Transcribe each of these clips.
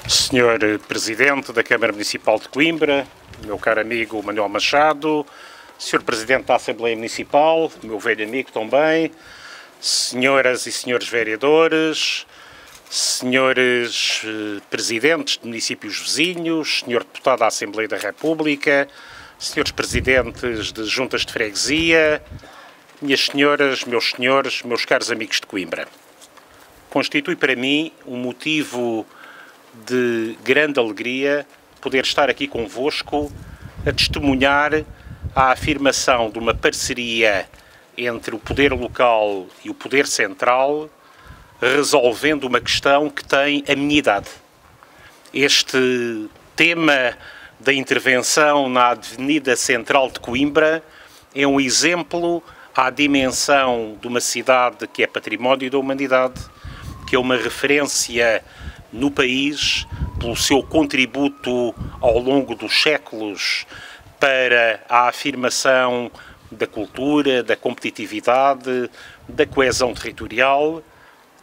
Senhor Presidente da Câmara Municipal de Coimbra, meu caro amigo Manuel Machado, Senhor Presidente da Assembleia Municipal, meu velho amigo também, senhoras e senhores vereadores, senhores presidentes de municípios vizinhos, senhor deputado da Assembleia da República, senhores presidentes de juntas de freguesia, minhas senhoras, meus senhores, meus caros amigos de Coimbra. Constitui para mim um motivo de grande alegria poder estar aqui convosco a testemunhar a afirmação de uma parceria entre o poder local e o poder central, resolvendo uma questão que tem a minha idade. Este tema da intervenção na Avenida Central de Coimbra é um exemplo à dimensão de uma cidade que é património da humanidade, que é uma referência no país pelo seu contributo ao longo dos séculos para a afirmação da cultura, da competitividade, da coesão territorial.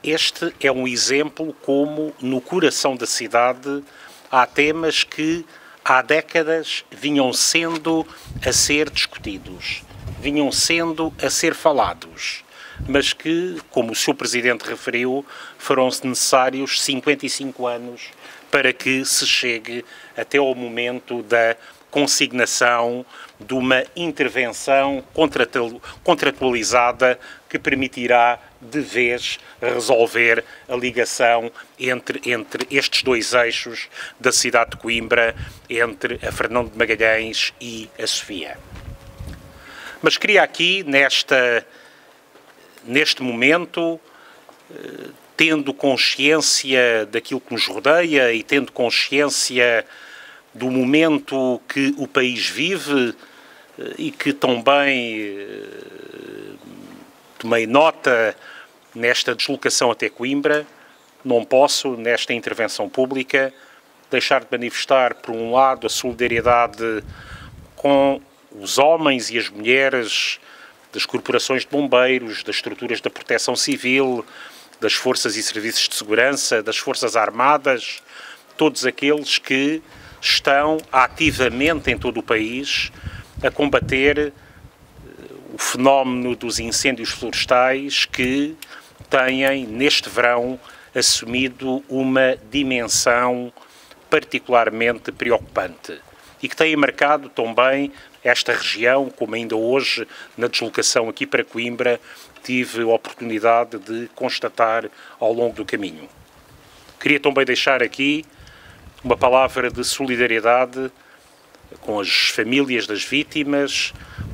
Este é um exemplo como no coração da cidade há temas que há décadas vinham sendo a ser discutidos, vinham sendo a ser falados, mas que, como o Sr. Presidente referiu, foram-se necessários 55 anos para que se chegue até ao momento da consignação de uma intervenção contratualizada que permitirá de vez resolver a ligação entre estes dois eixos da cidade de Coimbra, entre a Fernão de Magalhães e a Sofia. Mas queria aqui, neste momento, tendo consciência daquilo que nos rodeia e tendo consciência do momento que o país vive e que também tomei nota nesta deslocação até Coimbra, não posso, nesta intervenção pública, deixar de manifestar, por um lado, a solidariedade com os homens e as mulheres das corporações de bombeiros, das estruturas da proteção civil, das forças e serviços de segurança, das forças armadas, todos aqueles que estão ativamente em todo o país a combater o fenómeno dos incêndios florestais que têm, neste verão, assumido uma dimensão particularmente preocupante e que têm marcado também esta região, como ainda hoje, na deslocação aqui para Coimbra, tive a oportunidade de constatar ao longo do caminho. Queria também deixar aqui uma palavra de solidariedade com as famílias das vítimas,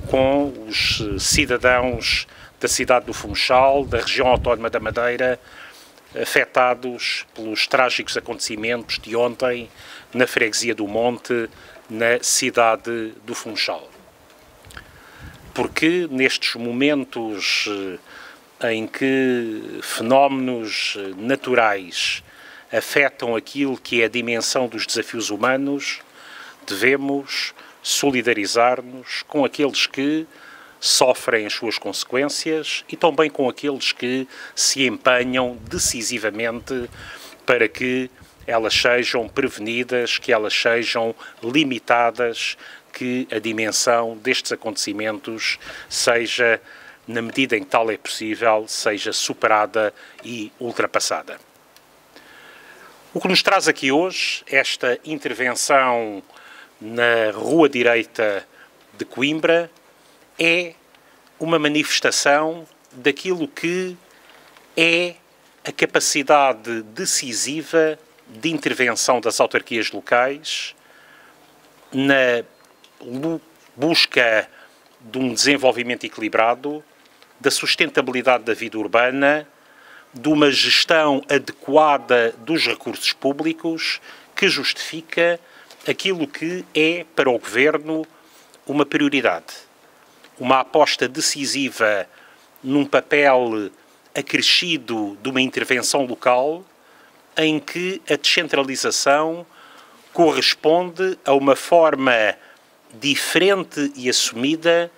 com os cidadãos da cidade do Funchal, da região autónoma da Madeira, afetados pelos trágicos acontecimentos de ontem na freguesia do Monte, na cidade do Funchal. Porque nestes momentos em que fenómenos naturais afetam aquilo que é a dimensão dos desafios humanos, devemos solidarizar-nos com aqueles que sofrem as suas consequências e também com aqueles que se empenham decisivamente para que elas sejam prevenidas, que elas sejam limitadas, que a dimensão destes acontecimentos seja, na medida em que tal é possível, seja superada e ultrapassada. O que nos traz aqui hoje, esta intervenção na Rua Direita de Coimbra, é uma manifestação daquilo que é a capacidade decisiva de intervenção das autarquias locais na busca de um desenvolvimento equilibrado, da sustentabilidade da vida urbana, de uma gestão adequada dos recursos públicos que justifica aquilo que é para o Governo uma prioridade. Uma aposta decisiva num papel acrescido de uma intervenção local em que a descentralização corresponde a uma forma diferente e assumida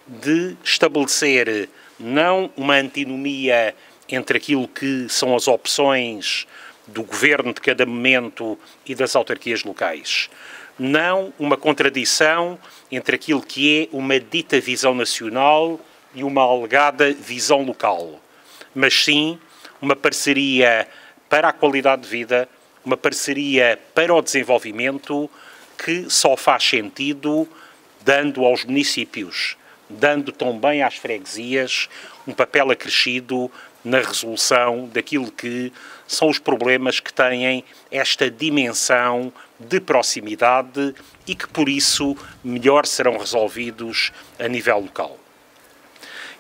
de estabelecer não uma antinomia entre aquilo que são as opções do governo de cada momento e das autarquias locais. Não uma contradição entre aquilo que é uma dita visão nacional e uma alegada visão local, mas sim uma parceria para a qualidade de vida, uma parceria para o desenvolvimento que só faz sentido dando aos municípios, dando também às freguesias um papel acrescido na resolução daquilo que são os problemas que têm esta dimensão de proximidade e que, por isso, melhor serão resolvidos a nível local.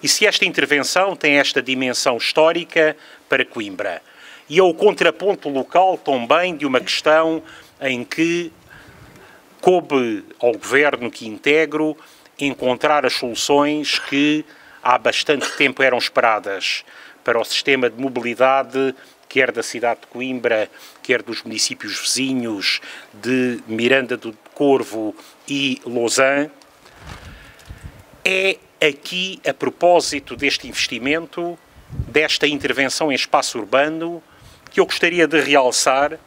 E se esta intervenção tem esta dimensão histórica para Coimbra, e é o contraponto local também de uma questão em que coube ao governo que integro encontrar as soluções que há bastante tempo eram esperadas para o sistema de mobilidade, quer da cidade de Coimbra, quer dos municípios vizinhos de Miranda do Corvo e Lausanne. É aqui, a propósito deste investimento, desta intervenção em espaço urbano, que eu gostaria de realçar,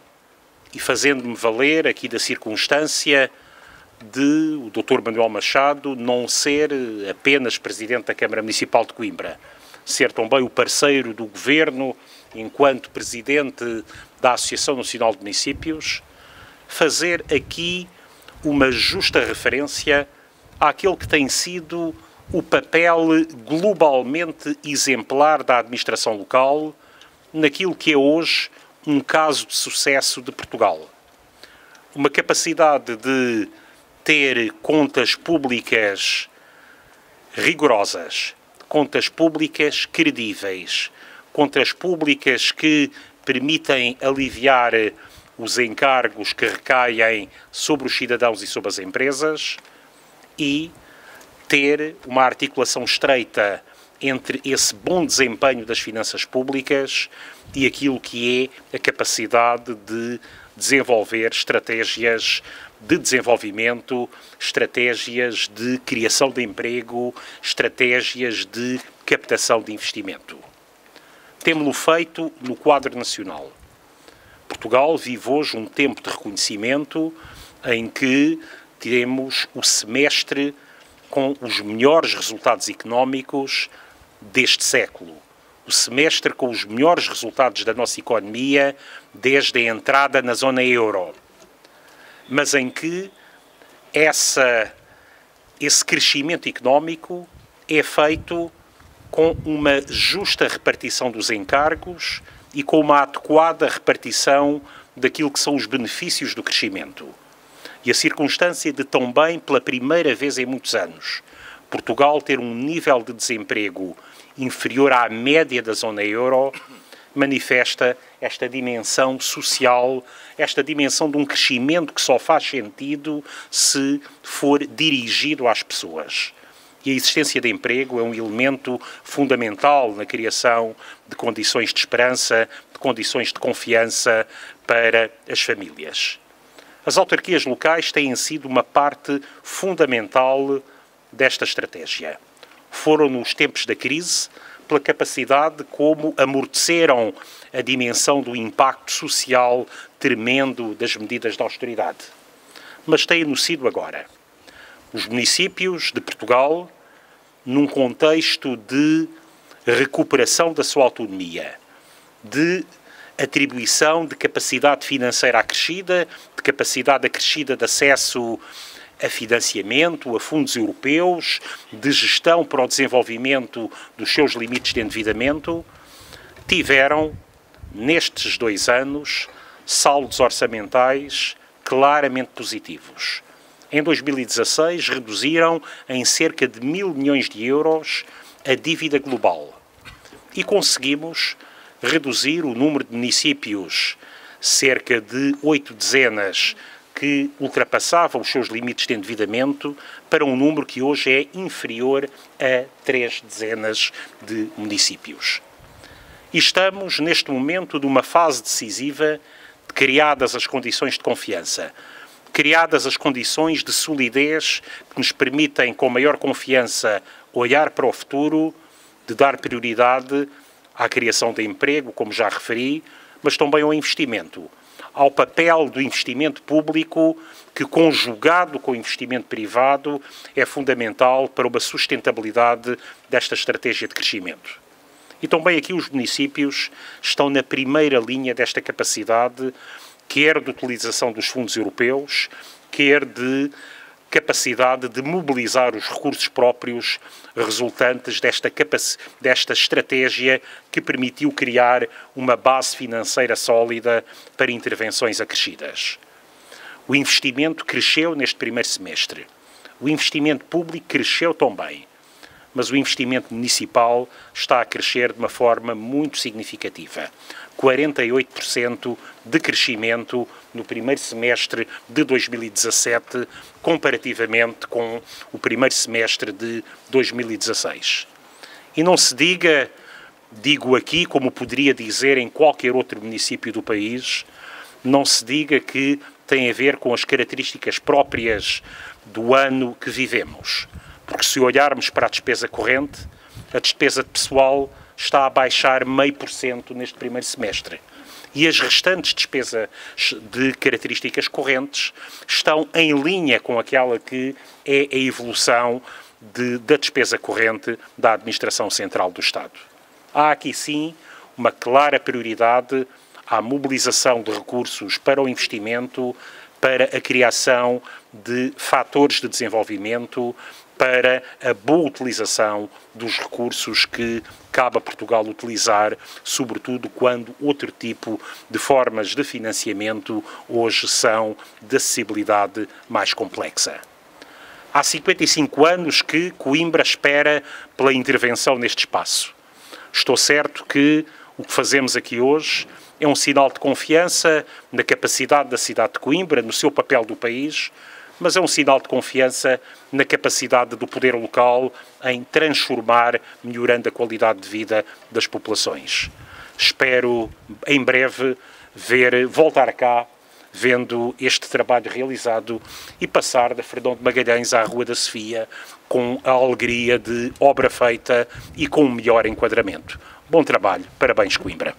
e fazendo-me valer aqui da circunstância de o Dr. Manuel Machado não ser apenas Presidente da Câmara Municipal de Coimbra, ser também o parceiro do Governo enquanto Presidente da Associação Nacional de Municípios, fazer aqui uma justa referência àquele que tem sido o papel globalmente exemplar da administração local naquilo que é hoje um caso de sucesso de Portugal. Uma capacidade de ter contas públicas rigorosas, contas públicas credíveis, contas públicas que permitem aliviar os encargos que recaem sobre os cidadãos e sobre as empresas e ter uma articulação estreita entre esse bom desempenho das finanças públicas e aquilo que é a capacidade de desenvolver estratégias de desenvolvimento, estratégias de criação de emprego, estratégias de captação de investimento. Temo-lo feito no quadro nacional. Portugal vive hoje um tempo de reconhecimento em que temos o semestre com os melhores resultados económicos deste século. O semestre com os melhores resultados da nossa economia desde a entrada na zona euro. Mas em que esse crescimento económico é feito com uma justa repartição dos encargos e com uma adequada repartição daquilo que são os benefícios do crescimento. E a circunstância de também, pela primeira vez em muitos anos, Portugal ter um nível de desemprego inferior à média da zona euro, manifesta esta dimensão social, esta dimensão de um crescimento que só faz sentido se for dirigido às pessoas. E a existência de emprego é um elemento fundamental na criação de condições de esperança, de condições de confiança para as famílias. As autarquias locais têm sido uma parte fundamental desta estratégia. Foram nos tempos da crise, pela capacidade como amorteceram a dimensão do impacto social tremendo das medidas de austeridade. Mas têm-no sido agora. Os municípios de Portugal, num contexto de recuperação da sua autonomia, de atribuição de capacidade financeira acrescida, de capacidade acrescida de acesso a financiamento, a fundos europeus, de gestão para o desenvolvimento dos seus limites de endividamento, tiveram, nestes 2 anos, saldos orçamentais claramente positivos. Em 2016, reduziram em cerca de 1.000 milhões de euros a dívida global e conseguimos reduzir o número de municípios, cerca de 8 dezenas, que ultrapassavam os seus limites de endividamento, para um número que hoje é inferior a 3 dezenas de municípios. E estamos, neste momento, numa fase decisiva, de criadas as condições de confiança, criadas as condições de solidez que nos permitem, com maior confiança, olhar para o futuro, de dar prioridade à criação de emprego, como já referi, mas também ao investimento, ao papel do investimento público que, conjugado com o investimento privado, é fundamental para uma sustentabilidade desta estratégia de crescimento. E também aqui os municípios estão na primeira linha desta capacidade, quer de utilização dos fundos europeus, quer de capacidade de mobilizar os recursos próprios resultantes desta estratégia que permitiu criar uma base financeira sólida para intervenções acrescidas. O investimento cresceu neste primeiro semestre. O investimento público cresceu também, mas o investimento municipal está a crescer de uma forma muito significativa. 48% de crescimento no primeiro semestre de 2017, comparativamente com o primeiro semestre de 2016. E não se diga, digo aqui, como poderia dizer em qualquer outro município do país, não se diga que tem a ver com as características próprias do ano que vivemos. Porque se olharmos para a despesa corrente, a despesa de pessoal está a baixar 0,5% neste primeiro semestre. E as restantes despesas de características correntes estão em linha com aquela que é a evolução da despesa corrente da Administração Central do Estado. Há aqui sim uma clara prioridade à mobilização de recursos para o investimento, para a criação de fatores de desenvolvimento, para a boa utilização dos recursos que cabe a Portugal utilizar, sobretudo quando outro tipo de formas de financiamento hoje são de acessibilidade mais complexa. Há 55 anos que Coimbra espera pela intervenção neste espaço. Estou certo que o que fazemos aqui hoje é um sinal de confiança na capacidade da cidade de Coimbra, no seu papel do país, mas é um sinal de confiança na capacidade do poder local em transformar, melhorando a qualidade de vida das populações. Espero, em breve, voltar cá, vendo este trabalho realizado e passar da Fernão de Magalhães à Rua da Sofia com a alegria de obra feita e com um melhor enquadramento. Bom trabalho, parabéns Coimbra.